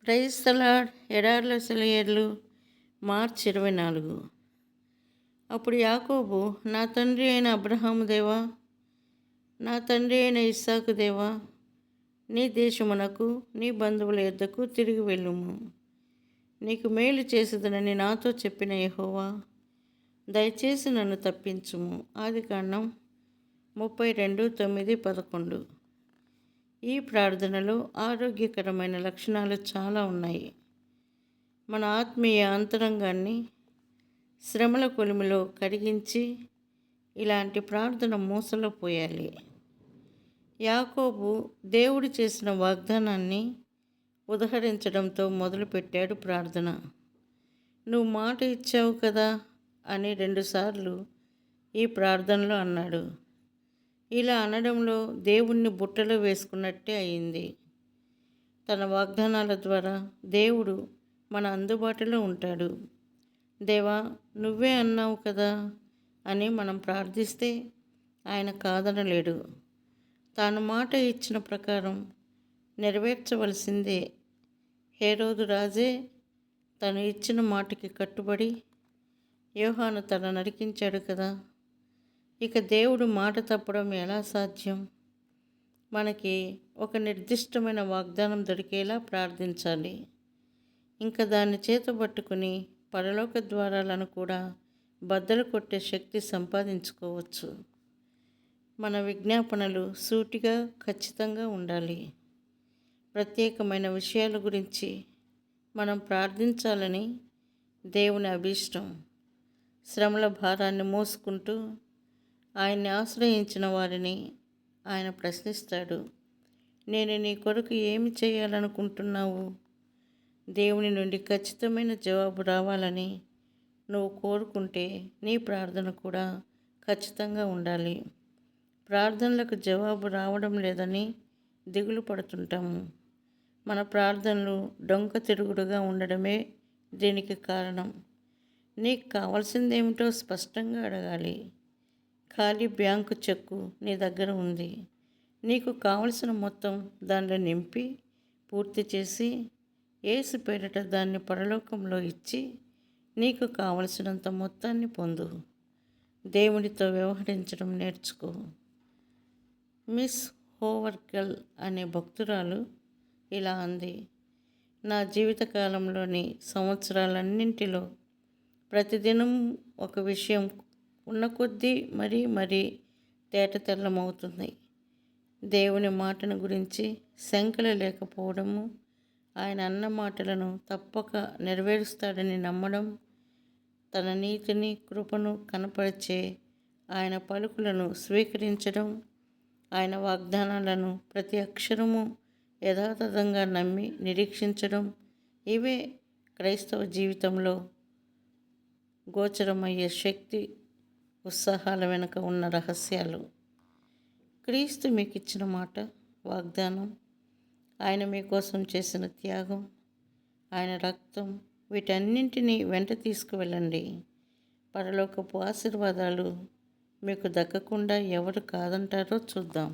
Praise the lord. ఎడారుల సెలయేర్లు మార్చి 24. అప్పుడు యాకోబు, నా తండ్రి అయిన అబ్రహాము దేవా, నా తండ్రి అయిన ఇస్సాకు దేవా, నీ దేశమునకు నీ బంధువుల యొద్దకు తిరిగి వెళ్ళుము. నీకు మేలు చేసేదనని నాతో చెప్పిన యెహోవా, దయచేసి నన్ను తప్పించుము. ఆదికాండం 32:9-11. ఈ ప్రార్థనలో ఆరోగ్యకరమైన లక్షణాలు చాలా ఉన్నాయి. మన ఆత్మీయ అంతరంగాన్ని శ్రమల కొలిమిలో కరిగించి ఇలాంటి ప్రార్థన మూసలో పోయాలి. యాకోబు దేవుడు చేసిన వాగ్దానాన్ని ఉదహరించడంతో మొదలుపెట్టాడు ప్రార్థన. నువ్వు మాట ఇచ్చావు కదా అని 2 సార్లు ఈ ప్రార్థనలో అన్నాడు. ఇలా అనడంలో దేవుణ్ణి బుట్టలో వేసుకున్నట్టే అయింది. తన వాగ్దానాల ద్వారా దేవుడు మన అందుబాటులో ఉంటాడు. దేవా, నువ్వే అన్నావు కదా అని మనం ప్రార్థిస్తే ఆయన కాదనలేడు. తాను మాట ఇచ్చిన ప్రకారం నెరవేర్చవలసిందే. హేరోదు రాజే తను ఇచ్చిన మాటకి కట్టుబడి యోహాను తల నరికించాడు కదా. ఇక దేవుడు మాట తప్పడం ఎలా సాధ్యం? మనకి ఒక నిర్దిష్టమైన వాగ్దానం దొరికేలా ప్రార్థించాలి. ఇంకా దాన్ని చేతబట్టుకుని పరలోక ద్వారాలను కూడా బద్దలు కొట్టే శక్తి సంపాదించుకోవచ్చు. మన విజ్ఞాపనలు సూటిగా, ఖచ్చితంగా ఉండాలి. ప్రత్యేకమైన విషయాల గురించి మనం ప్రార్థించాలని దేవుని అభీష్టం. శ్రమల భారాన్ని మోసుకుంటూ ఆయన్ని ఆశ్రయించిన వారిని ఆయన ప్రశ్నిస్తాడు. నేను నీ కొరకు ఏమి చేయాలనుకుంటున్నావు? దేవుని నుండి ఖచ్చితమైన జవాబు రావాలని నువ్వు కోరుకుంటే నీ ప్రార్థన కూడా ఖచ్చితంగా ఉండాలి. ప్రార్థనలకు జవాబు రావడం లేదని దిగులు పడుతుంటాము. మన ప్రార్థనలు డొంక తిరుగుడుగా ఉండడమే దీనికి కారణం. నీకు కావాల్సిందేమిటో స్పష్టంగా అడగాలి. ఖాళీ బ్యాంకు చెక్కు నీ దగ్గర ఉంది. నీకు కావలసిన మొత్తం దానిలో నింపి పూర్తి చేసి యేసు పేరిట దాన్ని పరలోకంలో ఇచ్చి నీకు కావలసినంత మొత్తాన్ని పొందు. దేవునితో వ్యవహరించడం నేర్చుకో. మిస్ హోవర్కల్ అనే భక్తురాలు ఇలా అంది. నా జీవితకాలంలోని సంవత్సరాలన్నింటిలో ప్రతిదినం ఒక విషయం ఉన్న కొద్దీ మరీ తేటతెల్లమవుతుంది. దేవుని మాటను గురించి శంకలు లేకపోవడము, ఆయన అన్న మాటలను తప్పక నెరవేరుస్తాడని నమ్మడం, తన నీతిని, కృపను కనపరిచే ఆయన పలుకులను స్వీకరించడం, ఆయన వాగ్దానాలను ప్రతి అక్షరము యథాతథంగా నమ్మి నిరీక్షించడం, ఇవే క్రైస్తవ జీవితంలో గోచరమయ్యే శక్తి, ఉత్సాహాల వెనుక ఉన్న రహస్యాలు. క్రీస్తు మీకు ఇచ్చిన మాట, వాగ్దానం, ఆయన మీకోసం చేసిన త్యాగం, ఆయన రక్తం, వీటన్నింటినీ వెంట తీసుకువెళ్ళండి. పరలోకపు ఆశీర్వాదాలు మీకు దక్కకుండా ఎవరు కాదంటారో చూద్దాం.